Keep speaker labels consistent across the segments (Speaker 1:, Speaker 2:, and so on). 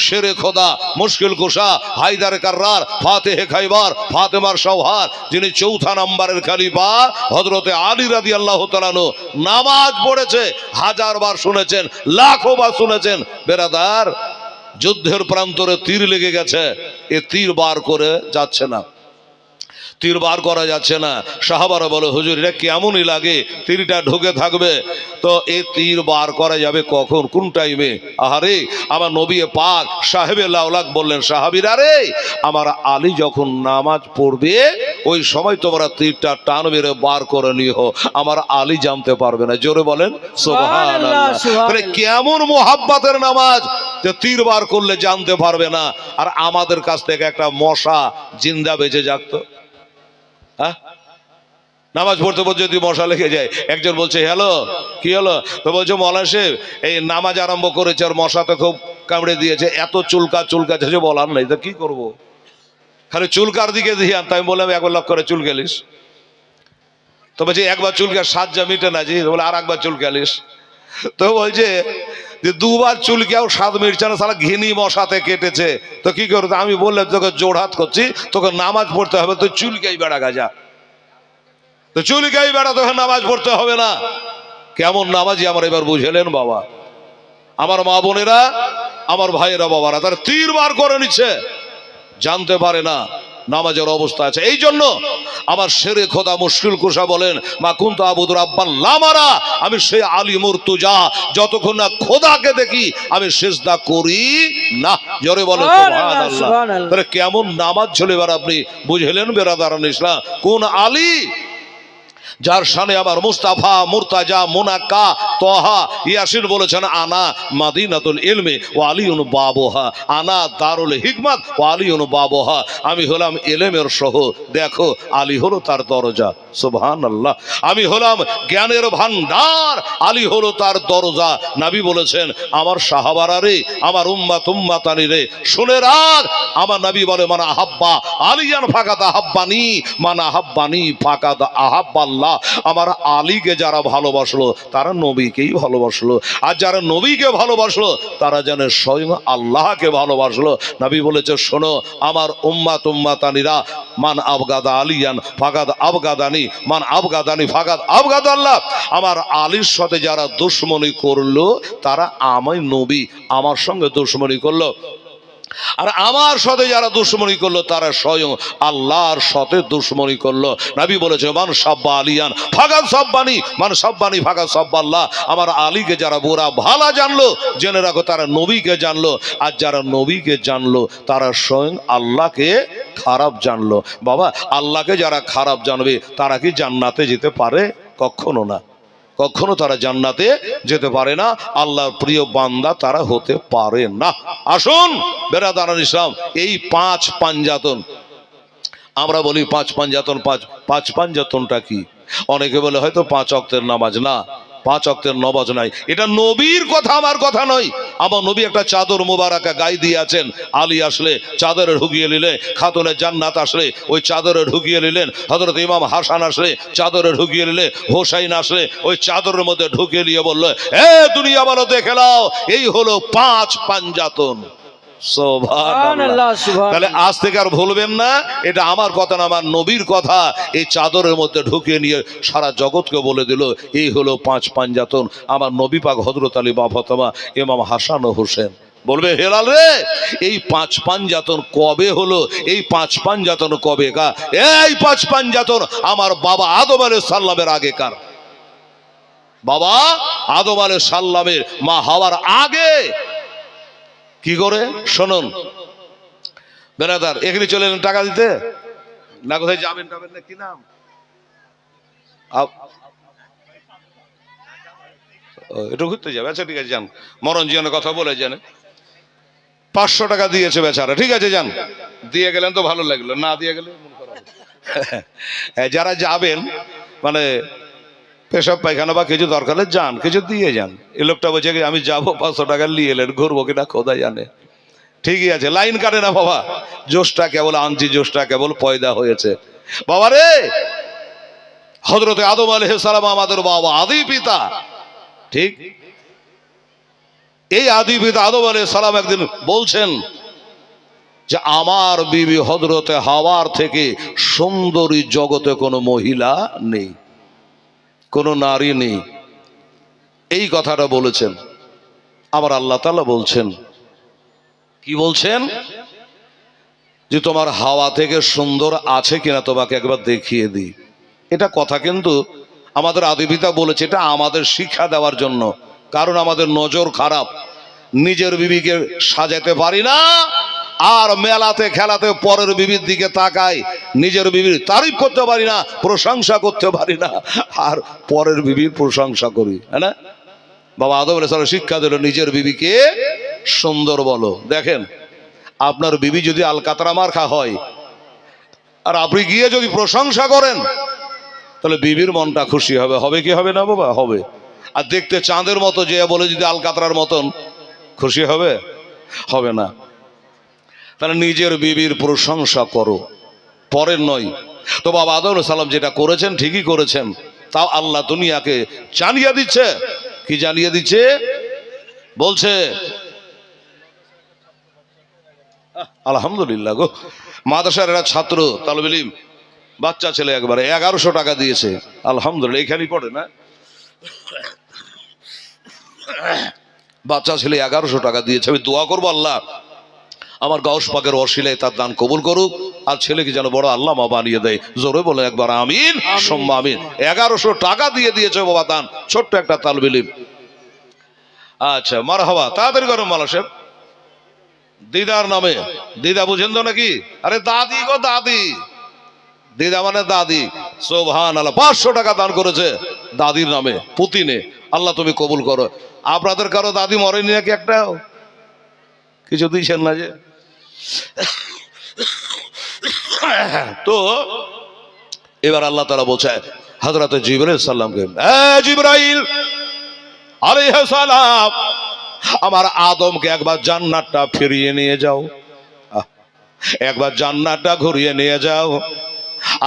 Speaker 1: শেরে খোদা, মুশকিল কুশা, হায়দার কার্রার, ফাতেহে খাইবার, ফাতেমার সওহার, যিনি চৌথা নম্বরের খলিফা হযরতে আলী রাদিয়াল্লাহু তাআলা আনহু নামাজ পড়েছে। হাজারবার শুনেছেন, লাখবার শুনেছেন। বেরাদার, যুদ্ধের প্রান্তরে তীর লেগে গেছে, এ তীর বার করে যাচ্ছে না, তীর বার করা যাচ্ছে না। সাহাবারা বলে, হুজুর এটা কেমনই লাগে, তীরটা ঢুকে থাকবে, তো এই তীর বার করা যাবে কখন, কোন টাইমে? আহারে, আমার নবী পাক সাহেবে লাউলাক বললেন, সাহাবীরা রে, আমার আলী যখন নামাজ পড়বে ওই সময় তোমরা তীরটা টান মেরে বার করে নিও, আমার আলী জানতে পারবে না। জোরে বলেন সুবহানাল্লাহ। তাহলে কেমন মোহাব্বতের নামাজ যে তীর বার করলে জানতে পারবে না। আর আমাদের কাছ থেকে একটা মশা জিন্দা বেঁচে যাকতো, হ্যাঁ, নামাজ পড়তে পড়তে যদি মশা লেগে যায়, একজন বলছে হ্যালো কি হলো, তো বলছে মৌলানা সাহেব এই নামাজ আরম্ভ করেছে আর মশা তো খুব কামড়ে দিয়েছে, এত চুলকাছে বলার নাই, তো কি করবো, খালি চুলকার দিকে দিয়ে আনতে। আমি বললাম একবার লক্ষ করে চুল গেলিস, তো বলছে একবার চুলকা সাজ্জা মিটে না জি, বলে আর একবার চুল গেলিস, তো বলছে যে দুবার চুলকেও স্বাদ মিটছে না, সালা ঘিনি মশাতে কেটেছে, তো কি করতো? আমি বললাম তোকে জোড়হাত করছি, তোকে নামাজ পড়তে হবে, তো চুলকেই বেড়া গাজা, তো চুলকেই বেড়া, তোকে নামাজ পড়তে হবে না। কেমন নামাজি আমার এবার বুঝেলেন বাবা, আমার মা বোনেরা, আমার ভাইয়েরা, বাবারা, তারা তীর বার করে নিচ্ছে, জানতে পারে না নামাজের অবস্থা আছে। এই জন্য আমার শেরে খোদা মুশকিল কুশা বলেন, মা কুনতু আবুদুর রাব্বান লামারা, আমি সেই আলী মুর্তুজা যতক্ষণ না খোদাকে দেখি আমি সিজদা করি না। জোরে বলেন সুবহানাল্লাহ। তাহলে কেমন নামাজ ছিল এবার আপনি বুঝলেন বেরাদারান ইসলাম। কোন আলী? যার শানে আমার মুস্তাফা, মুরতাজা, মুনাক্কা, তহা, ইয়াসিন বলেছেন আনা মাদিনাতুল ইলমি ওয়া আলিউন বাবুহা, আনা দারুল হিকমত ওয়া আলিউন বাবুহা, আমি হলাম ইলমের শহর, দেখো আলী হলো তার দরজা। সুবহানাল্লাহ। আমি হলাম জ্ঞানের ভান্ডার, আলী হলো তার দরজা। নবী বলেছেন আমার সাহাবারা রে, আমার উম্মাতানি রে, শুনে রাখ, আমার নবী বলে মান আহাব্বা আলিয়ান ফাকাদ আহাব্বানি, মান আহাব্বানি ফাকাদ আহাব্বাল্লাহ। আমার আলীকে যারা ভালোবাসলো তারা নবীকেই ভালোবাসলো, আর যারা নবীকে ভালোবাসলো তারা যেন স্বয়ং আল্লাহকে ভালোবাসলো। নবী বলেছে শোনো, আমার উম্মাতানিরা, মান আবগাদা আলিয়ান ফাকাদ আবগাদানি, মান আবগাদানি ফাকাদ আবগাদাল্লাহ। আমার আলীর সাথে যারা দুশমনি করলো তারা আমি নবী আমার সঙ্গে দুশমনি করলো, আর আমার সাথে যারা দুশমনি করলো তারা স্বয়ং আল্লাহর সাথে দুশমনি করলো। নবী বলেছে মান সাব্বা আলিয়ান ফাকাদ সাব্বানি, মান সাব্বানি ফাকাদ সাব্বাল্লাহ। আমার আলীকে যারা বুরা ভালা জানলো, জেনে রাখো তারা নবীকে জানলো, আর যারা নবীকে জানলো তারা স্বয়ং আল্লাহকে খারাপ জানলো। বাবা, আল্লাহকে যারা খারাপ জানবে তারা কি জান্নাতে যেতে পারে? কখনো না, কখনো তারা জান্নাতে যেতে পারে না, আল্লাহর প্রিয় বান্দা তারা হতে পারে না। আসুন বেরাদারান ইসলাম, এই পাঁচ পাঞ্জাতন, আমরা বলি পাঁচ পাঞ্জাতন, পাঁচ পাঞ্জাতনটা কি? অনেকে বলে হয়তো 5 ওয়াক্তের নামাজ, না, 5 ওয়াক্তের নামাজ নাই, এটা নবীর কথা, আমার কথা নয়। আমার নবী একটা চাদর মুবারাকা গায়ে দিয়ে আছেন, আলী আসলে চাদরে ঢুকিয়ে নিলেন, খাতুনে জান্নাত আসলে ওই চাদরে ঢুকিয়ে নিলেন, হযরত ইমাম হাসান আসলে চাদরে ঢুকিয়ে নিলে, হোসাইন আসলে ওই চাদরের মধ্যে ঢুকিয়ে নিয়ে বলল এ দুনিয়া বলো দেখে নাও, এই হলো 5 পাঞ্জাতন। সুবহানাল্লাহ। তাহলে আজ থেকে আর ভুলবেন না, এটা আমার কথা না, আমার নবীর কথা। এই চাদরের মধ্যে ঢুকিয়ে নিয়ে সারা জগৎকে বলে দিল এই হলো 5 পাঞ্জাতন। আমার নবী পাক হযরত আলী বা ফাতেমা, ইমাম হাসান ও হোসেন। বলবে হেলাল রে, এই 5 পাঞ্জাতন কবে হলো? এই 5 পাঞ্জাতন কবে কা? এই 5 পাঞ্জাতন আমার বাবা আদম আলাইহিস সালামের আগেকার, বাবা আদম আলাইহিস সালামের মা হওয়ার আগে। কি করে শুনুন বেরাদার, এখানে চলে এলেন টাকা দিতে না, কোথায় যাবেন টাবেন না, কি নাম? একটু ঘুরতে যাবে, আচ্ছা ঠিক আছে যান, মরণ জীবনের কথা বলে যান। 500 টাকা দিয়েছে বেচারা, ঠিক আছে যান, দিয়ে গেলেন তো ভালো লাগলো, না দিয়ে গেলে মন খারাপ। যারা যাবেন মানে পেশাব পায়খানা বা কিছু দরকার হলে যান, কিছু দিয়ে যান। এই লোকটা বলছে আমি যাবো 500 টাকা নিয়ে এলেন, ঘুরবো কিনা খোদা জানে। ঠিকই আছে, লাইন কাটে না বাবা, জোশটা কেবল আনছি, জোশটা কেবল পয়দা হয়েছে। বাবা রে, হযরতে আদম আলাইহিস সালাম আমাদের বাবা, আদি পিতা, ঠিক এই আদি পিতা আদম আলাইহিস সালাম একদিন বলছেন যে আমার বিবি হযরতে হাওয়ার থেকে সুন্দরী জগতে কোনো মহিলা নেই, কোনো নারী নেই। এই কথাটা বলেছেন। আবার আল্লাহ তাআলা বলছেন, কি বলছেন, যে তোমার হাওয়া থেকে সুন্দর আছে কিনা তোমাকে একবার দেখিয়ে দিই। এটা কথা কিন্তু আমাদের আদি পিতা বলেছে, এটা আমাদের শিক্ষা দেওয়ার জন্য। কারণ আমাদের নজর খারাপ, নিজের বিবিকে সাজাতে পারি না, আর মেলাতে খেলাতে পরের বিবির দিকে তাকাই, নিজের বিবির তারিফ করতে পারি না, প্রশংসা করতে পারি না, আর পরের বিবির প্রশংসা করি। হ্যাঁ না? বাবা আদম আলাইহিস সালাম শিক্ষা দিল নিজের বিবিকে সুন্দর বলো। দেখেন, আপনার বিবি যদি আলকাতরা মার্কা হয় আর আপনি গিয়ে যদি প্রশংসা করেন, তাহলে বিবির মনটা খুশি হবে। হবে কি হবে না বাবা? হবে। আর দেখতে চাঁদের মতো যে বলে যদি আলকাতরার মতন, খুশি হবে? হবে না। তাহলে নিজের বিবির প্রশংসা করো, পরের নয়। তো বাবা আদম আলাইহিস সালাম যেটা করেছেন ঠিকই করেছেন। তাও আল্লাহ দুনিয়াকে জানিয়ে দিচ্ছে। কি জানিয়ে দিচ্ছে? বলছে আলহামদুলিল্লাহ গো, মাদ্রাসার একটা ছাত্র তালেবে ইলম, বাচ্চা ছেলে, একবারে 1100 টাকা দিয়েছে। আলহামদুলিল্লাহ, এখানেই পড়ে না? বাচ্চা ছেলে 1100 টাকা দিয়েছে। আমি দোয়া করবো আল্লাহ আমার গাউস পাকের ওসিলায় তার দান কবুল করুক, আর ছেলেকে যেন বড় আল্লামা বানিয়ে দেয়। জোরে বলে একবার আমিন, সুম্মা আমিন। 1100 টাকা দিয়ে দিয়েছে বাবা দান, ছোট্ট একটা তালেবে ইলম। আচ্ছা, মারহাবা, তাড়াতাড়ি করো মালা সাহেব। দিদার নামে, দিদা বুঝেন তো নাকি? আরে দাদি গো দাদি, দিদা মানে দাদি। সুবহানাল্লাহ, 500 টাকা দান করেছে দাদির নামে, পুতিনে। আল্লাহ তুমি কবুল করো। আপনাদের কারো দাদি মরেনি নাকি? একটাও কিছু দিয়েছেন না যে? তো এবার আল্লাহ তাআলা বলছে হযরত জিবরাইল সাল্লামকে, জিবরাইল আলাইহিস সালাম, আমার আদমকে একবার জান্নাতটা ফিরিয়ে নিয়ে যাও, একবার জান্নাতটা ঘুরিয়ে নিয়ে যাও।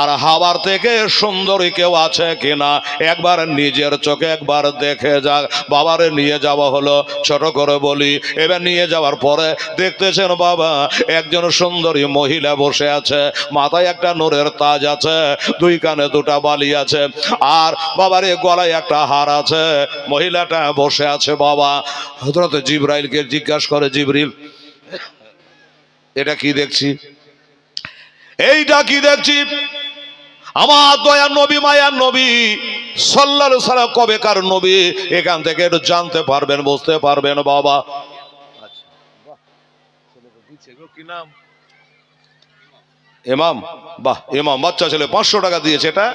Speaker 1: আর হাওয়ার থেকে সুন্দরী কেউ আছে কিনা একবার নিজের চোখে একবার দেখে যাক। বাবারে নিয়ে যাওয়া হলো, ছোট করে বলি। এবার নিয়ে যাওয়ার পরে দেখতেছেন বাবা একজন সুন্দরী মহিলা বসে আছে, মাথায় একটা নূরের তাজ আছে, দুই কানে দুটা বালি আছে, আর বাবারে গলায় একটা হার আছে। মহিলাটা বসে আছে। বাবা হযরত জিবরাইলকে জিজ্ঞাসা করে, জিবরিল এটা কি দেখছি? এইটা কি দেখছি? আমার দয়ার নবী, মায়ার নবী সাল্লাল্লাহু আলাইহি সাল্লাম কবেকার নবী, এখান থেকে একটু জানতে পারবেন, বুঝতে পারবেন বাবা। কি নাম? ইমাম। বাহ, ইমাম বাচ্চা ছেলে 500 টাকা দিয়েছে। এটা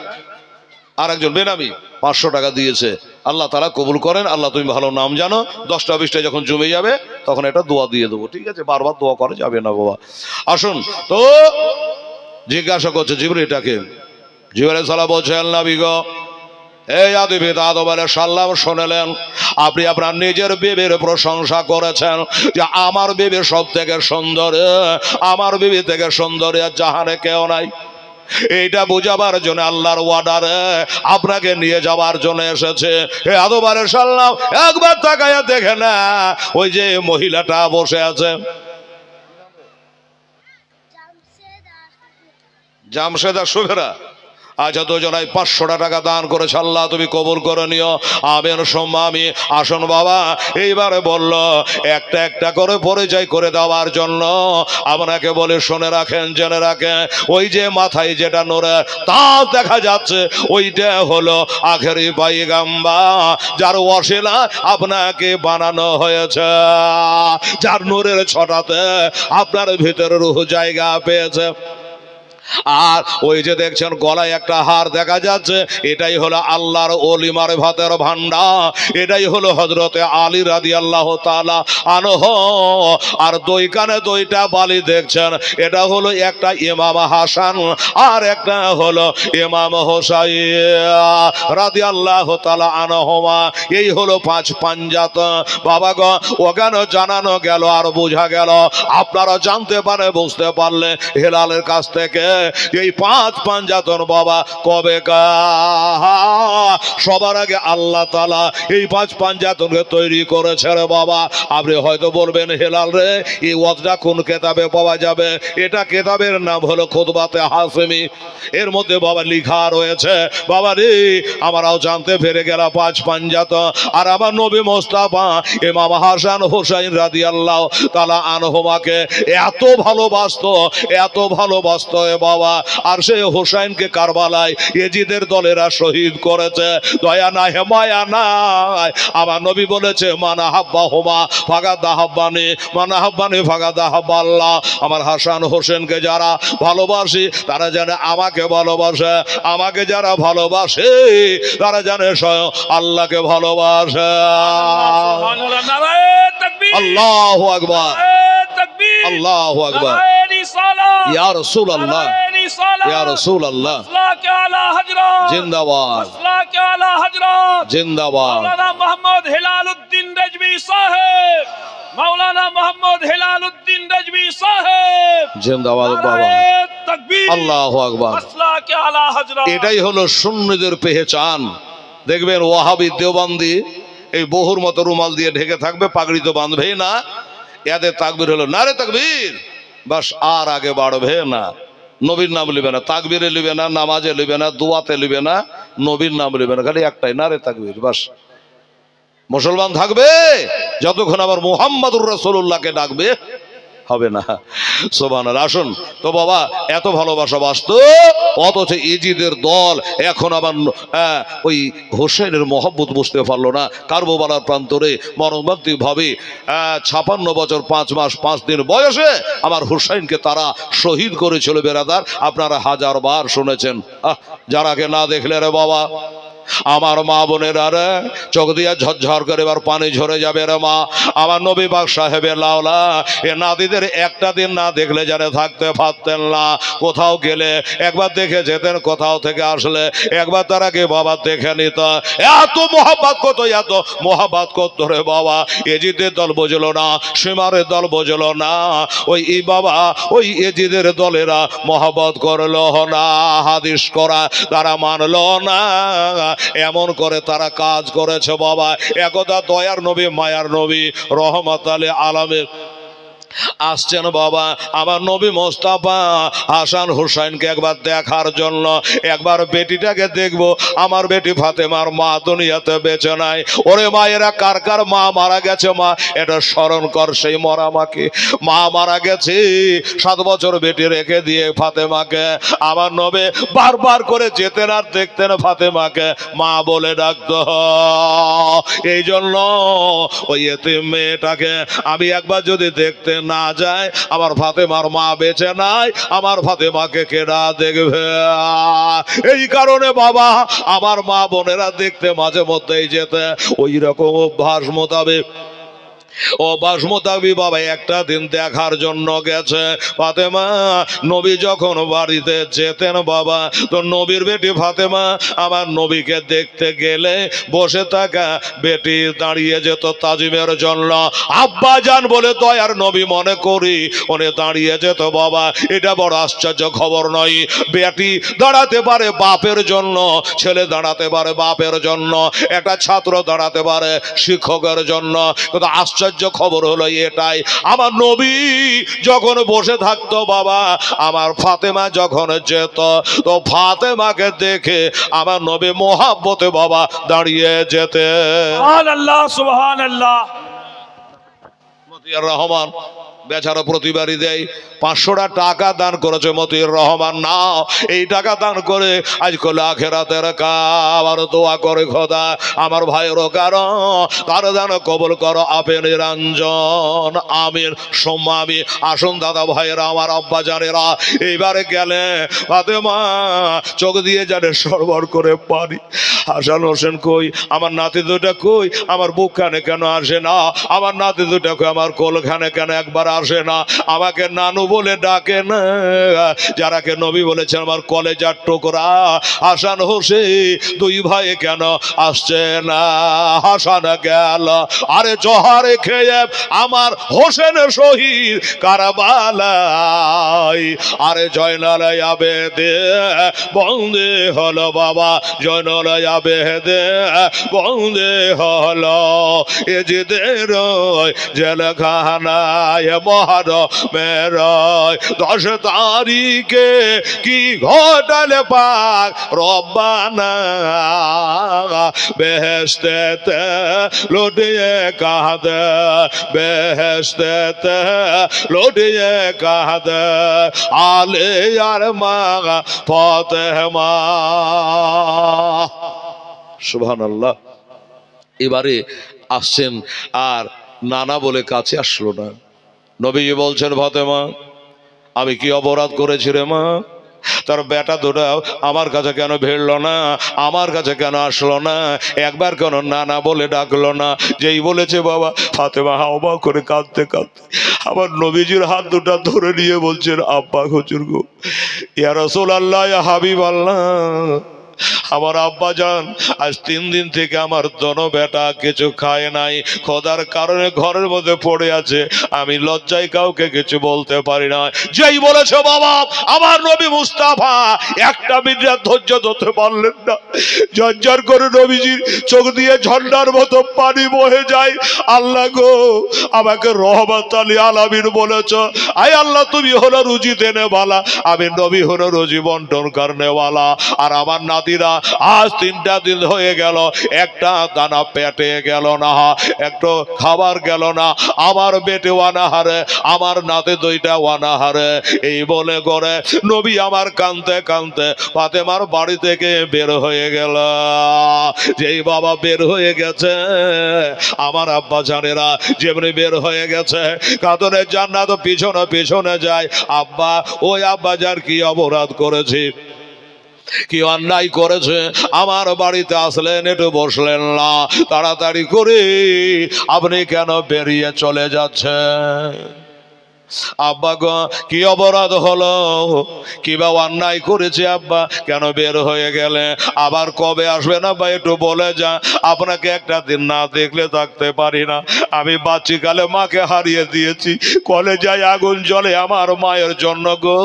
Speaker 1: আর একজন বেনামি 500 টাকা দিয়েছে। আল্লাহ তাআলা কবুল করেন। আল্লাহ তুমি ভালো নাম জানো। 10টা 20টা যখন জমে যাবে তখন এটা দোয়া দিয়ে দেবো, ঠিক আছে? বারবার দোয়া করা যাবে না বাবা। আসুন, তো জিজ্ঞাসা করছে জিবরিল এটাকে। জিবরাইল সালাম বলছেন, নবী গো, এই আদি পিতা আদম আলাইহিস সালাম শুনলেন আপনি আপনার নিজের বিবির প্রশংসা করেছেন যে আমার বিবি সব থেকে সুন্দর, আমার বিবি থেকে সুন্দর জাহানে কেউ নাই। এইটা বোঝাবার জন্য আল্লাহর ওয়ার্ডারে আপনাকে নিয়ে যাওয়ার জন্য এসেছে। হে আদম আলাইহিস সালাম, একবার তাকায়া দেখে না, ওই যে মহিলাটা বসে আছে, জামশেদা সুফেরা। আচ্ছা, দুজনাই 500 টাকা দান করেছে। আল্লাহ তুমি কবুল করে নিও, আমিন সুম্মা আমিন। আসুন বাবা, এইবারে বলল একটা একটা করে পরিচয় করে দেওয়ার জন্য আপনাকে বলে শুনে রাখেন, জেনে রাখেন। ওই যে মাথায় যেটা নূরে তাজ দেখা যাচ্ছে, ওইটা হলো আখেরি পয়গম্বর, যার ওসিলা আপনাকে বানানো হয়েছে, যার নূরের ছটাতে আপনার ভিতরে রূহ জায়গা পেয়েছে। আর ওই যে দেখছেন গলায় একটা হার দেখা যাচ্ছে, এটাই হলো আল্লাহর ওলি মারিফাতের ভান্ডার, এটাই হলো হযরতে আলী রাদিয়াল্লাহু তাআলা আনহু। আর দুই কানে দুইটা বালি দেখছেন, এটা হলো একটা ইমাম হাসান আর একটা হলো ইমাম হোসাইন রাদিয়াল্লাহু তাআলা আনহুমা। এই হলো 5 পাঞ্জাত। বাবা গো, ওখানে জানানো গেল আর বোঝা গেল, আপনারা জানতে পারে বুঝতে পারলে হেলালের কাছ থেকে এই পাঁচ পাঞ্জাতন বাবা কবে সবার আগে আল্লাহ তাআলা এই পাঁচ পাঞ্জাতনকে তৈরি করেছে রে বাবা। আপনি হয়তো বলবেন হেলাল রে এই ওয়াজটা কোন কেতাবে পাওয়া যাবে? এটা কেতাবের নাম হলো খুতবাতে হাসেমি। এর মধ্যে বাবা লেখা রয়েছে বাবা রে আমরাও জানতে পেরে গেলাম পাঁচ পাঞ্জাতন। আর আমার নবী মোস্তাফা ইমাম হাসান হোসেন রাদিয়াল্লাহু তাআলা আনহুমাকে এত ভালোবাসতো, এত ভালোবাসতো বাবা। আর সেই হোসেনকে কারবালায় ইয়েজিদের দলেরা শহীদ করেছে। দয়া নাই মায়া নাই। আমার নবী বলেছে মানা হাব্বা হুমা ফাগাদা হাব্বানি, মানা হাব্বানি ফাগাদা হাব্বা আল্লাহ। আমার হাসান হোসেনকে যারা ভালোবাসি তারা জানে আমাকে ভালোবাসে, আমাকে যারা ভালোবাসে তারা জানে স্বয়ং আল্লাহকে ভালোবাসে। আল্লাহু আকবার, আল্লাহু আকবার। ইয়া রাসূলুল্লাহ, ইয়া রাসূলুল্লাহ, জিন্দাবাদ, জিন্দাবাদ।
Speaker 2: মাওলানা মোহাম্মদ হেলালউদ্দিন রেজভী সাহেব, মাওলানা মোহাম্মদ হেলালউদ্দিন রেজভী সাহেব,
Speaker 1: জিন্দাবাদ বাবা।
Speaker 2: তাকবীর,
Speaker 1: আল্লাহু আকবার।
Speaker 2: মাসলাকে আলা হযরত।
Speaker 1: এটাই হলো সুন্নিদের পেহচান। দেখবেন ওয়াহাবি দেওবন্দি এই বহুর মতো রুমাল দিয়ে ঢেকে থাকবে, পাগড়ি তো বাঁধবেই না। এদের তাকবীর হলো নারে তাকবীর, বাস আর আগে বাড়বে না। নবীর নাম লিবে না, তাকবীরে লিবে না, নামাজে লিবে না, দোয়াতে লিবে না, নবীর নাম লিবে না, খালি একটাই নারে তাকবীর। বাস মুসলমান থাকবে যতক্ষণ আবার মুহাম্মাদুর রাসূলুল্লাহকে ডাকবে হবে না। সুবহানাল্লাহ। আসুন তো বাবা, এত ভালোবাসা বাসত, অথচ ইজিদের দল এখন আবার ওই হোসেনের মহব্বত বুঝতে পারলো না। কারবালার প্রান্তরে মর্মান্তিক ভাবে 56 বছর 5 মাস 5 দিন বয়সে আমার হোসেনকে তারা শহীদ করেছিল। বেরাদার আপনারা হাজারবার শুনেছেন। যারাকে না দেখলে রে বাবা, আমার মা বোনেরা রে চোখ দিয়া ঝরঝর করে এবার পানি ঝরে যাবে রে মা। আমার নবী পাক সাহেবের লাওলা এ নাদিদের একটা দিন না দেখলে যারা থাকতে পারতেন না। কোথাও গেলে একবার দেখে যেতেন, কোথাও থেকে আসলে একবার তারাকে বাবা দেখে নিত। এত মোহাব্বত করতো, এত মোহাব্বত করতো রে বাবা। এজিদের দল বুঝলো না, সীমারের দল বুঝলো না, ওই বাবা ওই এজিদের দলেরা মোহাব্বত করলো না, হাদিস করা তারা মানলো না। এমন করে তারা কাজ করেছে বাবা। একদা দয়ার নবী মায়ার নবী রহমত আলামিন আসছেন বাবা, আমার নবী মোস্তাফা হাসান হোসেনকে একবার দেখার জন্য। একবার বেটিটাকে দেখবো, আমার বেটি ফাতেমার মা দুনিয়াতে বেঁচে নাই। ওরে মায়েরা কার কার মা মারা গেছে? মা এটা স্মরণ কর, সেই মরা মাকে। মা মারা গেছে, 7 বছর বেটি রেখে দিয়ে ফাতেমাকে আমার নবী বারবার করে যেতেন আর দেখতেন ফাতেমাকে মা বলে ডাকতো। এই জন্য ওই এতিম মেয়েটাকে আমি একবার যদি দেখতে না যায়, আমার ফাতেমার মা বেঁচে নাই, আমার ফাতেমাকে কেডা দেখবে? এই কারণে বাবা আমার মা বোনেরা দেখতে মাঝে মধ্যেই যেতে ওই রকম অভ্যাস মোতাবেক বাবা একটা দিন দেখার জন্য গেছে। ফাতেমা নবী যখন বাড়িতে যেতেন বাবা, তো নবীর বেটি ফাতেমা আমার নবীকে দেখতে গেলে বসে থাকা বেটি দাঁড়িয়ে যেত তাজিমের জন্য। আব্বা জান বলে দয়ার নবী মনে করি উনি দাঁড়িয়ে যেত বাবা। এটা বড় আশ্চর্য খবর নয়? বেটি দাঁড়াতে পারে বাপের জন্য, ছেলে দাঁড়াতে পারে বাপের জন্য, একটা ছাত্র দাঁড়াতে পারে শিক্ষকের জন্য। কিন্তু আশ্চর্য খবর হলো এটাই, আমার নবী যখন বসে থাকতো বাবা, আমার ফাতেমা যখন যেত, তো ফাতেমাকে দেখে আমার নবী মোহাব্বতে বাবা দাঁড়িয়ে যেতে।
Speaker 2: সুবহানাল্লাহ, সুবহানাল্লাহ।
Speaker 1: মতিয়ার রহমান বেচারা প্রতিবারই দেয় 500 টাকা দান করেছে মতিউর রহমান। না, এই টাকা দান করে আজকাল আখেরাতের কাবার দোয়া করে খোদা আমার ভাইয়েরও কারণ তার দান কবুল করো আপে নিরঞ্জন আমিন সোম্মা আমি। আসুন দাদা ভাইয়েরা, আমার আব্বা জানেরা, এইবারে গেলে ফাতেমা চোখ দিয়ে জানে সরবর করে পানি। হাসান হোসেন কই, আমার নাতি দুটা কই, আমার বুকখানে কেন আসে না? আমার নাতি দুটা কই, আমার কোলখানে কেন একবার আসে না, আমাকে নানু বলে ডাকে না। যারাকে নবী বলেছেন আমার কলেজার টুকরা হাসান হোসেন, দুই ভাই কেন আসছে না? হাসান গেল আরে জহারে খেয়ে আমার হোসেন শহীদ কারবালায়, আরে জয়নাল আবেদে বন্দে হলো বাবা, জয়নাল আবেদে বন্দে হলো এজিদের জেলখানায় মহরমের 10 তারিখে কি ঘটালে পাক রব্বানা, বেহেশতেতে লুটিয়ে কাঁদে, বেহেশতেতে লুটিয়ে কাঁদে আলে আর মা ফাতেমা। সুবহানাল্লাহ। এবারে আসছেন আর নানা বলে কাছে আসলো না। নবীজি বলছেন ফাতেমা আমি কি অপরাধ করেছি রে মা? তার বেটা দুটা আমার কাছে কেন ভিড়লো না, আমার কাছে কেন আসলো না, একবার কেন নানা বলে ডাকলো না? যেই বলেছে বাবা, ফাতেমা হাওয়া করে কাঁদতে কাঁদতে আমার নবীজির হাত দুটা ধরে নিয়ে বলছেন আব্বা হুজুর গো, ইয়া রাসূলুল্লাহ, ইয়া হাবিবাল্লাহ, আমার আব্বা জান আজ 3 দিন থেকে আমার দোনো বেটা কিছু খায় নাই, খোদার কারণে ঘরের মধ্যে পড়ে আছে, আমি লজ্জায় কাউকে কিছু বলতে পারি না। যেই বলেছে বাবা আমার নবী মুস্তাফা একটা মিনিট ধৈর্য ধরতে পারলেন না, ঝরঝর করে নবীজির চোখ দিয়ে ঝর্ণার মতো পানি বহে যায়। আল্লাহ গো আমাকে রহমত আলী আলামিন বলেছ, আয় আল্লাহ তুমি হলো রুজি দেনে বালা, আমি নবী হলো রুজি বন্টন করনে ওয়ালা। আর আমার নাতিরা আজ 3টা দিন হয়ে গেল একটা দানা পেটে গেল না, একটু খাবার গেল না, আমার বেটে ওয়ানাহারে, আমার নাতে 2টা ওয়ানাহারে। এই বলে করে নবী আমার কানতে কানতে ফাতেমার বাড়ি থেকে বের হয়ে গেল। যেই বাবা বের হয়ে গেছে আমার আব্বা জানেরা যেমনি বের হয়ে গেছে কাঁদনে জান্নাত পিছনে পিছনে যায়। আব্বা ওই আব্বা যার কি অপরাধ করেছি, কি অন্যায় করেছে, আমার বাড়িতে আসলেন একটু বসলেন না, তাড়াতাড়ি করে আপনি কেন বেরিয়ে চলে যাচ্ছেন? আব্বা গো কি অপরাধ হলো, কিবা অন্যায় করেছে আব্বা, কেন বের হয়ে গেলে? আবার কবে আসবেন আব্বা একটু বলে যা, আপনাকে একটা দিন না দেখলে থাকতে পারি না। আমি বাচ্চিকালে মাকে হারিয়ে দিয়েছি, কলেজায় আগুন জ্বলে আমার মায়ের জন্য গো,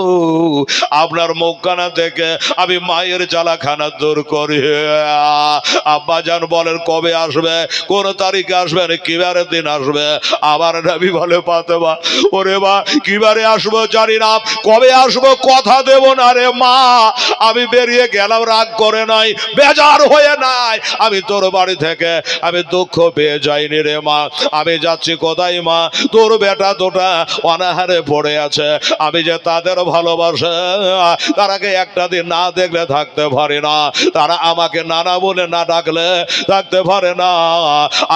Speaker 1: আপনার মুখখানা থেকে আমি মায়ের জ্বালাখানা দূর করি। আব্বা জান বলেন কবে আসবে, কোন তারিখে আসবেন, কিবারে দিন আসবে? আবার নবী বলে ফাতেমা ওরে মা কিবারে আসবো জানি না, কবে আসবো কথা দেব না রে মা, আমি বেরিয়ে গেলাম রাগ করে নাই, বেজার হয়ে নাই, আমি তোর বাড়ি থেকে আমি দুঃখ পেয়ে যাইনি রে মা, আমি যাচ্ছি কোথায় মা, তোর বেটা দুটা অনাহারে পড়ে আছে, আমি যে তাদের ভালোবাসে তারাকে একটা দিন না দেখলে থাকতে পারি না, তারা আমাকে নানা বলে না ডাকলে থাকতে পারে না।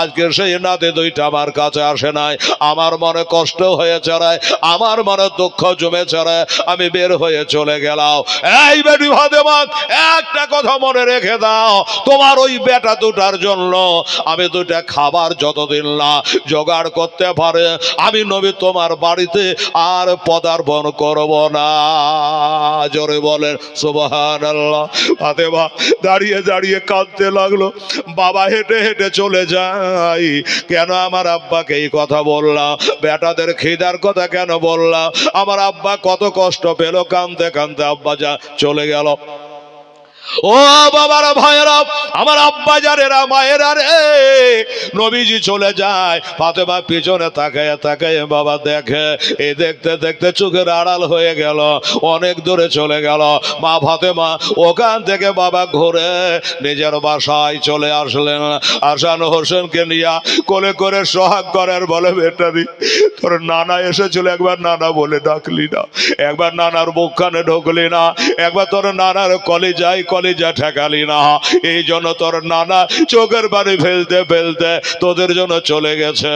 Speaker 1: আজকে সেই নাতে 2টা আমার কাছে আসে নাই, আমার মনে কষ্ট হয়েছে রে, আমার মনে দুঃখ জমেছে রে, আমি বের হয়ে চলে গেলাম। এই বেটি ফাতেমা একটা কথা মনে রেখে দাও, তোমার ওই বেটা দুটার জন্য আমি 2টা খাবার যতদিন না জোগাড় করতে পারে আমি নবী তোমার বাড়িতে আর পদার্পণ করব না। জোরে বলেন সুবহানাল্লাহ। ফাতেমা দাঁড়িয়ে দাঁড়িয়ে কাঁদতে লাগলো, বাবা হেঁটে হেঁটে চলে যাই, কেন আমার আব্বাকে এই কথা বললাম, বেটাদের খিদার কথা কেন বললাম, আমার আব্বা কত কষ্ট পেল, কাঁদতে কাঁদতে আব্বা যা চলে গেল। ও বাবারা ভাইয়েরা আমার আব্বা জানেরা মায়েরা রে, নবীজি চলে যায়, ফাতেমা পিছনে তাকায় তাকায় বাবা দেখে, এই দেখতে দেখতে চোখের আড়াল হয়ে গেল, অনেক দূরে চলে গেল। মা ফাতেমা ওখান থেকে বাবা ঘুরে নিজের বাসায় চলে আসলেন। হাসান হোসেনকে নিয়ে কোলে করে সোহাগ করার বলে বেটারি তোর নানা এসেছিল, একবার নানা বলে ডাকলি না, একবার নানার মুখখানে ঢুকলি না, একবার তোর নানার কলিজায় কলিজা ঠেকালি না, এই জন্য তোর নানা চোখের পানি ফেলতে ফেলতে তোদের জন্য চলে গেছে।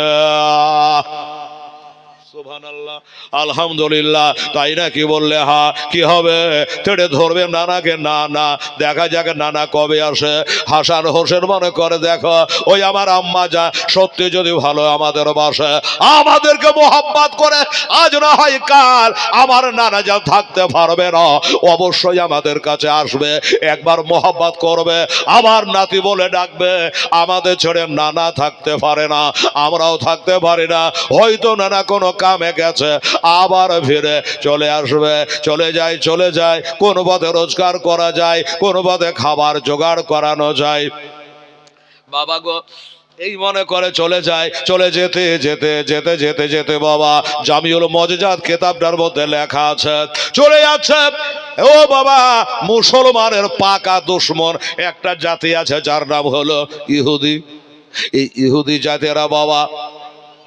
Speaker 1: সুবহানাল্লাহ, আলহামদুলিল্লাহ। তাই না কি বললে? হা, কি হবে? তেড়ে ধরবে নানাকে? না না, দেখা যাক নানা কবে আসে। হাসান হোসেন মনে করে দেখো ওই আমার আম্মা যা সত্যি যদি ভালো আমাদের বাসে, আমাদেরকে মোহাব্বত করে, আজ না হয় কাল আমার নানা যা থাকতে পারবে না, অবশ্যই আমাদের কাছে আসবে, একবার মোহাব্বত করবে, আমার নাতি বলে ডাকবে। আমাদের ছেড়ে নানা থাকতে পারে না, আমরাও থাকতে পারি না। হয়তো নানা কোনো কামে গেছে, আবার ফিরে চলে আসবে। চলে যায় কোন পথে রোজগার করা যায়, কোন পথে খাবার জোগাড় করানো যায়। বাবা গো, এই মনে করে চলে যেতে বাবা জামিউল মজজাত কিতাবটার মধ্যে লেখা আছে, চলে যাচ্ছে। ও বাবা, মুসলমানের পাকা দুশমন একটা জাতি আছে যার নাম হলো ইহুদি। এই ইহুদি জাতিরা বাবা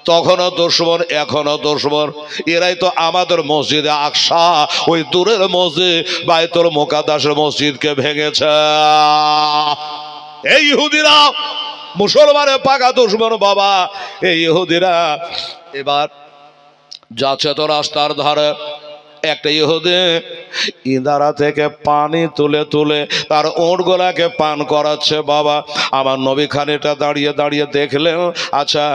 Speaker 1: তখনও দুশমন, এখনো দুশমন। এরাই তো আমাদের মসজিদে আকসা, ওই দূরের মসজিদ বাইতুল মুকাদ্দাসের মসজিদকে ভেঙেছে। এই ইহুদিরা মুসলমানের পাকা দুশমন বাবা। এই ইহুদিরা এবার যাচ্ছে তো রাস্তার ধারে, একটা ইহুদি ইঁদারা থেকে পানি তুলে তুলে তার ওঁটগুলাকে পান করাচ্ছে বাবা। আমার নবী খানিকটা দাঁড়িয়ে দেখলেন, আচ্ছা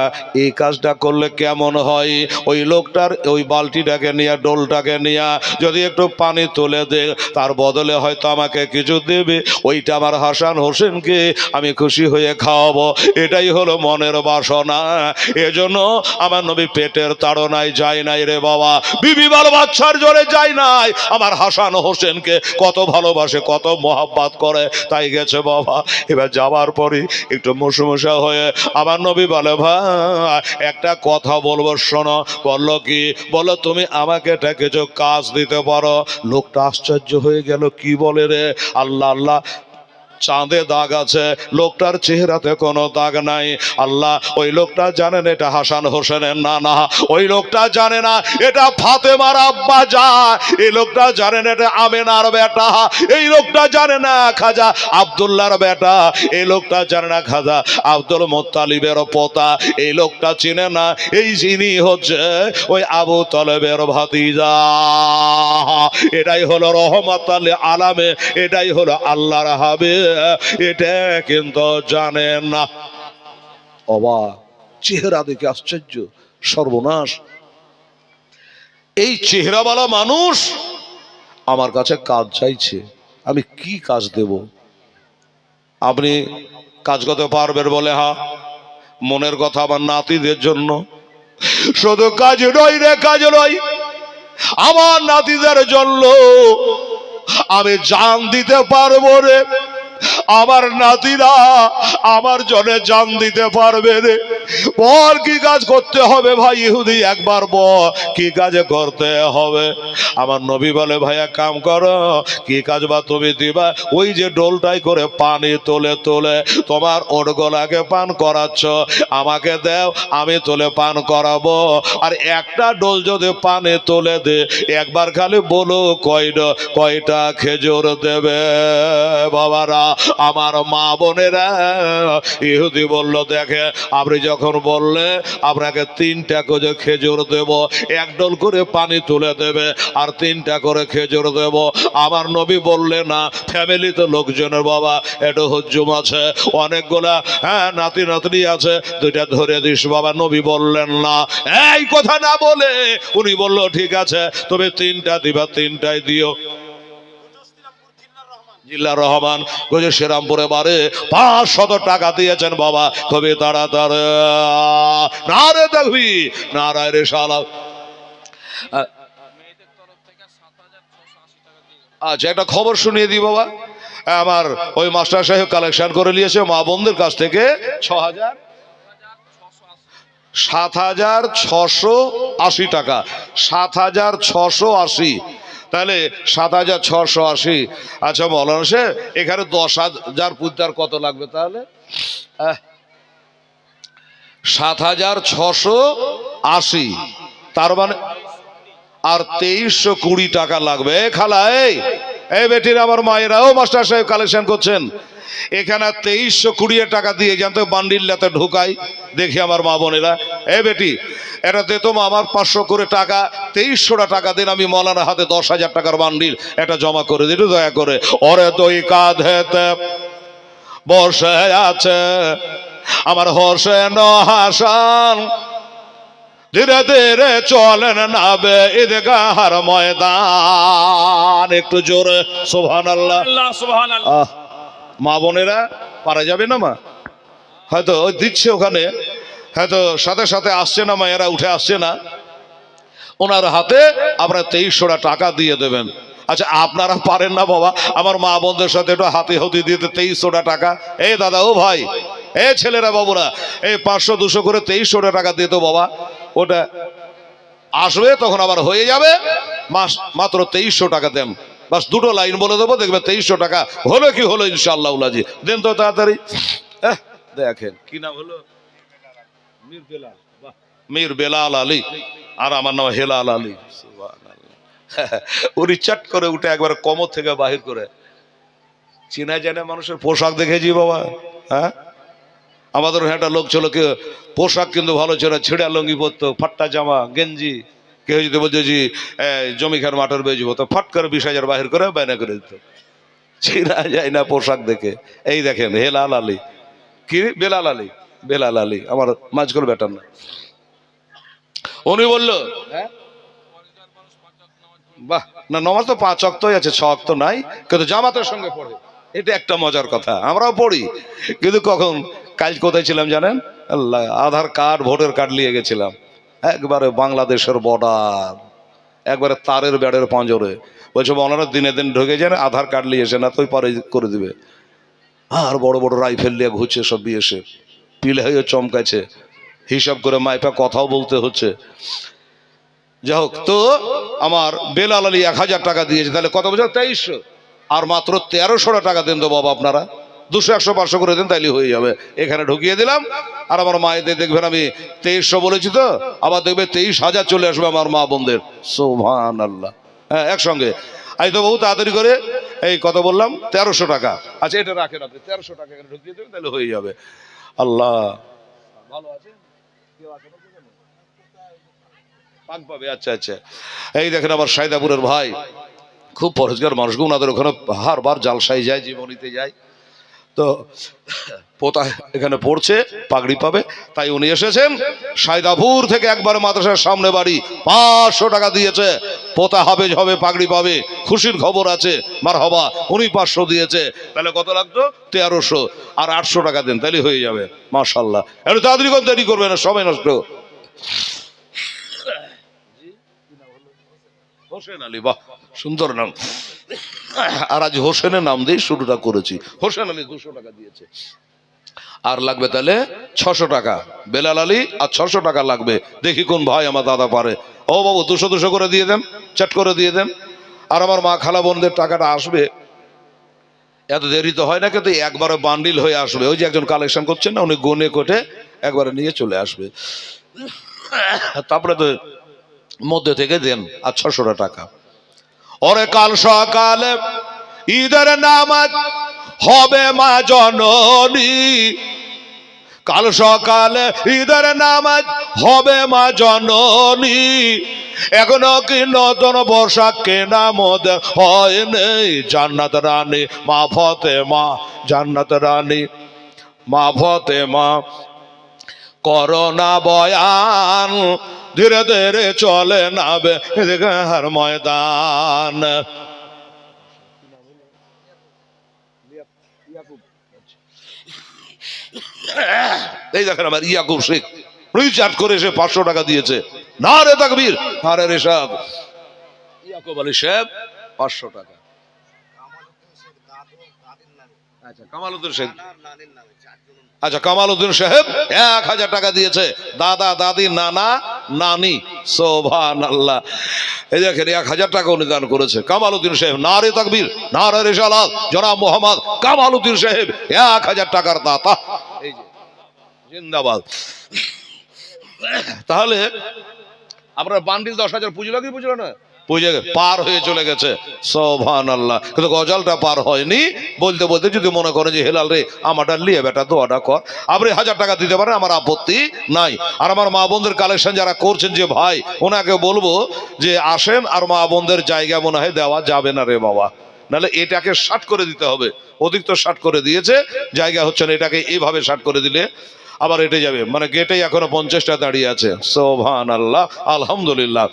Speaker 1: এই কাজটা করলে কেমন হয়? ওই লোকটার ওই বালতিটাকে নিয়ে, ডোলটাকে নিয়ে যদি একটু পানি তুলে দে, তার বদলে হয়তো আমাকে কিছু দেবে, ওইটা আমার হাসান হোসেনকে আমি খুশি হয়ে খাওয়াবো। এটাই হলো মনের বাসনা। এজন্য আমার নবী পেটের তাড়নায় যায় নাই রে বাবা, বিবি বাল বাচ্চার জোরে যায় নাই, আমার হাসান হোসেনকে কত ভালোবাসে, কত মোহাব্বত করে, তাই গেছে বাবা। এবার যাওয়ার পরে একটু মুসমুসা হয়ে আমার নবী বলে, ভাই একটা কথা বলবো শোনো। বললো কি? বলো তুমি আমাকে এটা কিছু কাজ দিতে পারো। লোকটা আশ্চর্য হয়ে গেল, কি বলে রে? আল্লাহ আল্লাহ, চাঁদে দাগ আছে, লোকটার চেহারাতে কোনো দাগ নাই। আল্লাহ, ওই লোকটা জানেন এটা হাসান হোসেনের নানা, ওই লোকটা জানে না এটা ফাতেমার আব্বা যা, এই লোকটা জানেন এটা আমেনার বেটা, এই লোকটা জানে না খাজা আব্দুল্লাহর বেটা, এই লোকটা জানে না খাজা আব্দুল মুত্তালিবের পোতা, এই লোকটা চিনে না এই যিনি হচ্ছে ওই আবু তলেবের ভাতিজা। এটাই হলো রহমাতুল আলামে, এটাই হলো আল্লাহর হাবিব, এটা কিন্তু জানেন না। অবাক, চেহারা দেখে আশ্চর্য, সর্বনাশ, এই চেহারাওয়ালা মানুষ আমার কাছে কাজ চাইছে, আমি কি কাজ দেব? আপনি কাজ করতে পারবেন? বলে হ্যাঁ। মনের কথা আমার নাতিদের জন্য। শুধু কাজ নয় রে, কাজ নয়, আমার নাতিদের জন্য আমি জান দিতে পারবো রে। আমার নাতিরা আমার জন্য জান দিতে পারবে রে। বল কি কাজ করতে হবে ভাই ইহুদি, একবার বল কি কাজ করতে হবে? আমার নবী বলে, ভাইয়া কাম করো। কি কাজ বা তুমি দিবা? ওই যে ডোলটাই করে পানি তোলে তোলে তোমার ওটগোলাকে পান করাচ্ছ, আমাকে দাও, আমি তোলে পান করাবো। আর একটা ডোল যদি পানি তোলে দে, একবার খালি বলো কয়টা খেজুর দেবে? বাবারা, আমার মা বোনেরা, ইহুদি বলল, দেখে আপনি যখন বললে আপনাকে 3টা করে খেজুর দেব, এক ডোল করে পানি তুলে দেবে আর 3টা করে খেজুর দেব। আমার নবী বললে না, ফ্যামিলিতে লোকজনের বাবা একটু হুজুম আছে, অনেকগুলা নাতি নাতনি আছে, 2টা ধরে দিস বাবা। নবী বললেন না, এই কথা না বলে উনি বলল, ঠিক আছে তুমি 3টা দিবা, 3টাই দিও। জিল্লা রহমান গজে শ্রীরামপুরে বারে 500 টাকা দিয়েছেন বাবা, খুবই তাড়াতাড়ি। না রে দেখবি, না রায় রে শালা। আচ্ছা, একটা খবর শুনিয়ে দিই বাবা, আমার ওই মাস্টার সাহেব কালেকশন করে নিয়েছে মা বোনদের কাছ থেকে 7,680 টাকা, 7,680, তাহলে 7,680। আচ্ছা মৌলানা সাহেব, এখানে 10,000 পুঁতার কত লাগবে তাহলে? 7,680, তার মানে আর 2,320 টাকা লাগবে। খালা এই বেটির আমার মায়েরাও মাস্টার সাহেব কালেকশন করছেন, এখানে 2,320 টাকা দিয়ে জানতো বান্ডিল লেতে ঢুকাই। দেখি আমার মা বোনেরা এ বেটি এটা দে তো মা, আমার 500 করে টাকা, 2300 টাকা দিন, আমি মৌলানা হাতে 10,000 টাকার বান্ডিল এটা জমা করে দিন দয়া করে। ওরে দুই কাঁধেতে বসে আছে আমার হোসেন হাসান, ধীরে ধীরে চলেন নাবে ঈদগাহর ময়দান। একটু জোরে সুবহানাল্লাহ।
Speaker 2: আল্লাহ সুবহানাল্লাহ।
Speaker 1: মা বোনেরা পারা যাবে না মা, হয়তো ওই দিচ্ছে ওখানে, হয়তো সাথে সাথে আসছে না, মায়েরা উঠে আসছে না, ওনার হাতে আপনারা 2300 টাকা দিয়ে দেবেন। আচ্ছা আপনারা পারেন না বাবা, আমার মা বোনদের সাথে একটু হাতে হতে দিতে 2300 টাকা। এই দাদা, ও ভাই, এ ছেলেরা বাবুরা, এই 500-200 করে 2300 টাকা দিত বাবা, ওটা আসবে তখন আবার হয়ে যাবে। মাত্র 2300 টাকা দেন, বাস দুটো লাইন বলে দেবো, দেখবে 2300 টাকা হলো কি হলো ইনশাআল্লাহ উলাজি। দেন তো তাড়াতাড়ি। দেখেন কি নাম হলো? মীর বেলাল। বাহ, মীর বেলাল আলী, আর আমার নাম হেলাল আলী। উনি চাট করে উঠে একবার কমর থেকে বাহির করে, চিনা জানা মানুষের পোশাক দেখেছি বাবা। হ্যাঁ, আমাদের একটা লোক ছিল, কি পোশাক কিন্তু ভালো ছিল, ছিঁড়া লঙ্গি পরতো, ফাট্টা জামা গেঞ্জি। কেউ যদি বলছে যে জমি খার মাঠের বেজবো, তো ফট করে 20,000 বাহির করে বায়না করে দিত। চিনা যায় না পোশাক দেখে। এই দেখেন হেলাল আলী, কি বেলাল আলী, বেলাল আলী আমার মাঝকল বেটার না। উনি বললো বাহ, না নমাজ তো 5 ওয়াক্তই আছে, 6 ওয়াক্ত নাই, কিন্তু জামাতের সঙ্গে পড়ে। এটা একটা মজার কথা, আমরাও পড়ি, কিন্তু কখন কাল কোথায় ছিলাম জানেন? আল্লাহ, আধার কার্ড ভোটার কার্ড নিয়ে গেছিলাম, একবারে বাংলাদেশের বর্ডার, একবারে তারের বেড়ের পাঁজরে। বলছে ওনারা দিনে দিন ঢুকে যান, আধার কার্ড নিয়ে এসে না তো পরে করে দিবে। আর বড় বড় রাইফেল নিয়ে ঘুরছে সব, এসে পিলে হয়ে চমকাছে, হিসাব করে মাইপা কথাও বলতে হচ্ছে। যাই হোক, তো আমার বেলাল আলী 1000 টাকা দিয়েছে, তাহলে কত বছর? 2300, আর মাত্র 1300 টাকা দেন তো বাবা আপনারা, 200, 100, 500 করে দেন, তাইলে হয়ে যাবে। এখানে ঢুকিয়ে দিলাম, আর আমার মায়েদের দেখবেন আমি 2300 বলেছি, তো আবার দেখবে 23,000 চলে আসবে আমার মা বোনদের। সুবহানাল্লাহ। হ্যাঁ, একসঙ্গে আই তো বহু তাড়াতাড়ি করে। এই কত বললাম? 1300 টাকা। আচ্ছা এটা রাখেন আপনি, 1300 টাকা এখানে ঢুকিয়ে দেবেন, তাহলে হয়ে যাবে। আল্লাহ ভালো আছে, কেউ আছে না? পাক পাবে। আচ্ছা আচ্ছা, এই দেখেন আমার সাইদাপুরের ভাই, খুব পরেজগার মানুষ, ওনাদের ওখানে হারবার জালসাই যায়, জীবনীতে যায়, তো পোতা এখানে পড়ছে, পাগড়ি পাবে, তাই উনি এসেছেন সাইদাপুর থেকে, একবার মাদ্রাসার সামনে বাড়ি, 500 টাকা দিয়েছে, পোতা হবে হবে, পাগড়ি পাবে, খুশির খবর আছে, মারহাবা। উনি 500 দিয়েছে, তাহলে কত লাগতো? 1300, আর 800 টাকা দেন, তাহলে হয়ে যাবে। মাশাআল্লাহ, একটু তাড়াতাড়ি কোন দেরি করবে না, সময় নষ্ট। হোসেন আলী, বাহ সুন্দর নাম। আর আজ হোসেনের নাম দিয়ে শুরুটা করেছি। হোসেন আলী 200 টাকা দিয়েছে, আর লাগবে তাহলে 600 টাকা। বেলাল আলী আর 600 টাকা লাগবে। দেখি কোন ভাই আমার দাদা পারে। ও বাবু 200 করে দিয়ে দেন, চাট করে দিয়ে দেন। আর আমার মা খালা বোনদের টাকাটা আসবে, এত দেরি তো হয় না, কিন্তু একবারে বান্ডিল হয়ে আসবে। ওই যে একজন কালেকশন করছেন না, উনি গনে কোটে একবারে নিয়ে চলে আসবে, তারপরে তো মধ্যে থেকে দেন। আর 600 টাকা। ওরে কাল সকালে ঈদের নামাজ হবে মা জননী, কাল সকালে ঈদের নামাজ হবে মা জননী, এখনো কি নতুন পোশাক কেনা মোদের হয় নেই? জান্নাত রানী মা ফাতেমা, জান্নাত রানী মা ফাতেমা, করোনা বয়ান, ধীরে ধীরে চলে নাবে ঈদগাহর ময়দান। এই দেখেন আমার ইয়াকুব শেখ, রিচার্জ করে এসে 500 টাকা দিয়েছে। নারে তাকবীর, নারে রিশাদ। ইয়াকুব আলী সাহেব 500 টাকা। আচ্ছা কামালউদ্দিন শেখ, আচ্ছা কামালউদ্দিন সাহেব 1000 টাকা দিয়েছে। দাদা দাদি নানা নানি, সুবহানাল্লাহ। এই দেখেন 1000 টাকা অনুদান করেছে কামালউদ্দিন সাহেব। নারে তাকবীর, নারে রিসালাত, জনাব মোহাম্মদ কামালউদ্দিন সাহেব 1000 টাকার দাতা। এই যে জিন্দাবাদ। তাহলে আপনার বান্ডিল 10,000 পুজলো কি পুজলো না? বুঝে পার হয়ে চলে গেছে, সুবহানাল্লাহ। কিন্তু গজলটা পার হয়নি। বলতে বলতে যদি মনে করে যে হেলাল রে আমারটা লিয়ে বেটা দোয়াটা কর, আপনি 1000 টাকা দিতে পারেন, আমার আপত্তি নাই। আর আমার মা বোনদের কালেকশন যারা করছেন, যে ভাই ওনাকে বলবো যে আসেন, আর মা বোনদের জায়গা মনে হয় দেওয়া যাবে না রে বাবা, নাহলে এটাকে 60 করে দিতে হবে। অধিক তো 60 করে দিয়েছে, জায়গা হচ্ছে না, এটাকে এইভাবে 60 করে দিলে আবার এটে যাবে, মানে গেটেই এখনো 50টা দাঁড়িয়ে আছে। সুবহানাল্লাহ, আলহামদুলিল্লাহ।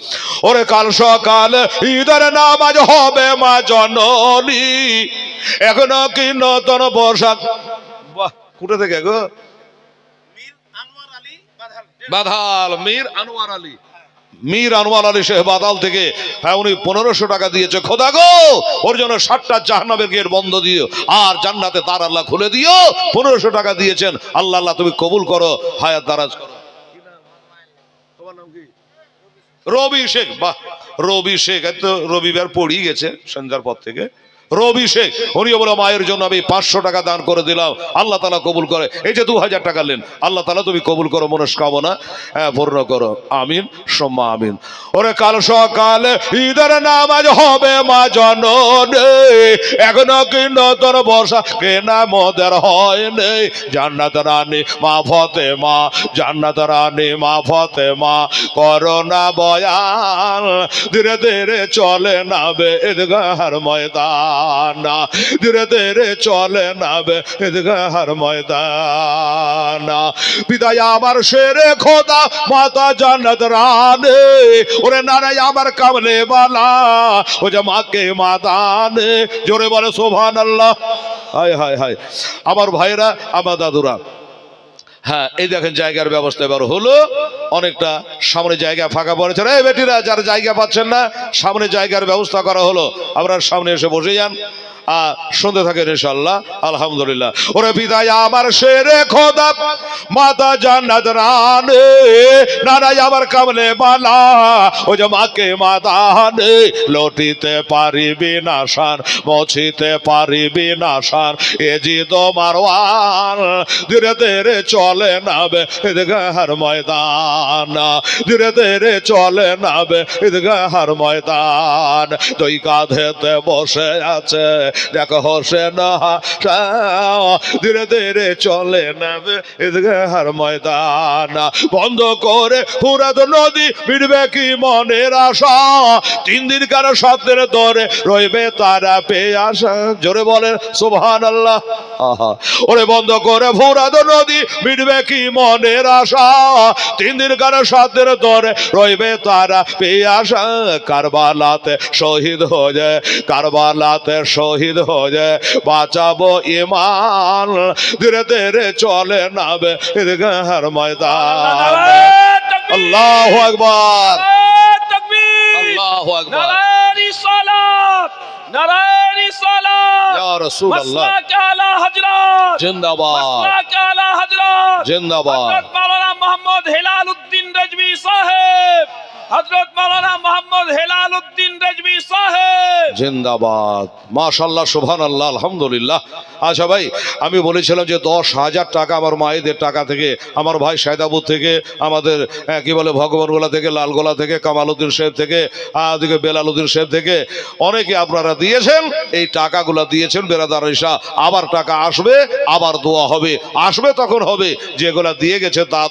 Speaker 1: ওরে কাল সকাল ঈদের নামাজ হবে মা জননী, এখনো কি নতুন পোশাক। বাহ, কোথা থেকে গো? বাধাল, মীর আনোয়ার আলী, মীর আনোয়ার আলী শেখ বাদাল থেকে। হ্যাঁ, উনি 1500 টাকা দিয়েছে। খোদা গো, ওর জন্য 60টা জাহান্নামের গেট বন্ধ দিও, আর জান্নাতে তার আল্লাহ খুলে দিও। 1500 টাকা দিয়েছেন, আল্লাহ আল্লাহ তুমি কবুল করো, হায়াত দারাজ করো। তোমার নাম কি? রবি শেখ। বাহ, রবি শেখ, এত রবিবার পড়ি গেছে সন্ধ্যার পর থেকে। রবি শেখ উনিও বলে মায়ের জন্য আমি 500 টাকা দান করে দিলাম, আল্লাহ তাআলা কবুল করে। এই যে 2000 টাকা নেন, আল্লাহ তাআলা তুমি কবুল করো, মনস্কামনা পূর্ণ করো, আমিন সুম্মা আমিন। ওরে কাল সকালে ঈদের নামাজ হবে মা জননী, এখনো কি নতুন বর্ষা কেনা মোদের হয় নেই। জান্নাত রানী মা ফাতেমা, জান্নাত রানী মা ফাতেমা, করোনা বয়ান ধীরে ধীরে চলে নাবে ঈদগাহর ময়দান, ধীরে ধীরে চলে নাবে ঈদগাহর ময়দান। বিদায় আমার শেরে খোদা মাতা জান্নাত রানী, ওরে নারাই আমার কামলে বালা, ও যে মাকে মাদানে। জোরে বলে সুবহানাল্লাহ। হায় হায় হায়, আমার ভাইরা, আমার দাদুরা। হ্যাঁ, এই দেখেন জায়গার ব্যবস্থা এবার হলো, অনেকটা সামনে জায়গা ফাঁকা পড়েছে। এই বেটিরা যারা জায়গা পাচ্ছেন না, সামনে জায়গার ব্যবস্থা করা হলো, আপনারা সামনে এসে বসে যান, শুনতে থাকেন ইনশাআল্লাহ। আলহামদুলিল্লাহ। ওরে বিদায় আমার শেরে খোদা মাতা জান্নাত রানী, নারাই আমার কামলে বালা, ও যে মাকে মাদানে। লটিতে পারিবি না শান, মছিতে পারিবি না শান, এ জি তোমার ওয়ান, ধীরে ধীরে চলে নাবে ঈদগাহর ময়দান, ধীরে ধীরে চলে নাবে ঈদগাহর ময়দান। দুই কাঁধেতে বসে আছে দেখো হোসেন, ধীরে ধীরে চলে নাবে ঈদগাহর ময়দান। বন্ধ করে ফুরাত নদী মিটবে কি মনের আশা, 3 দিন কারো সাথের ধরে রইবে তারা পেয়াসা। জোরে বলেন সুবহানাল্লাহ। ওরে বন্ধ করে ফুরাত নদী মিটবে কি মনের আশা, 3 দিন কারো সাথের ধরে রইবে তারা পেয়াসা। কারবালাতে শহীদ হয়ে, কারবালাতে শহীদ হয়ে বাঁচাবো ইমান, ধীরে ধীরে চলে নাবে ঈদগাহর ময়দান। আল্লাহু আকবার, আল্লাহু আকবার,
Speaker 2: নারায়ে রিসালাত, নারায়ে রিসালাত,
Speaker 1: ইয়া রাসূলুল্লাহ,
Speaker 2: মাসলাক আলা হযরত
Speaker 1: জিন্দাবাদ,
Speaker 2: মাসলাক আলা হযরত,
Speaker 1: জিন্দাবাদ।
Speaker 2: হযরত মাওলানা মোহাম্মদ হেলাল উদ্দিন রেজভী সাহেব, হযরত মাওলানা মোহাম্মদ হেলাল উদ্দিন রেজভী সাহেব,
Speaker 1: জিন্দাবাদ। মাশাআল্লাহ, সুবহানাল্লাহ, আলহামদুলিল্লাহ। আচ্ছা ভাই, আমি বলেছিলাম যে 10,000 টাকা আমার মায়েদের টাকা থেকে, আমার ভাই সায়দাবাদ থেকে, আমাদের কি বলে ভগবানগোলা থেকে, লালগোলা থেকে, কামালউদ্দিন সাহেব থেকে, দিকে বেলালউদ্দিন সাহেব থেকে, অনেকে আপনারা দিয়েছেন। এই টাকাগুলো দিয়েছেন বেরাদার ঈশা, আবার টাকা আসবে, আবার দোয়া হবে, আসবে তখন হবে, যেগুলা দিয়ে গেছে তা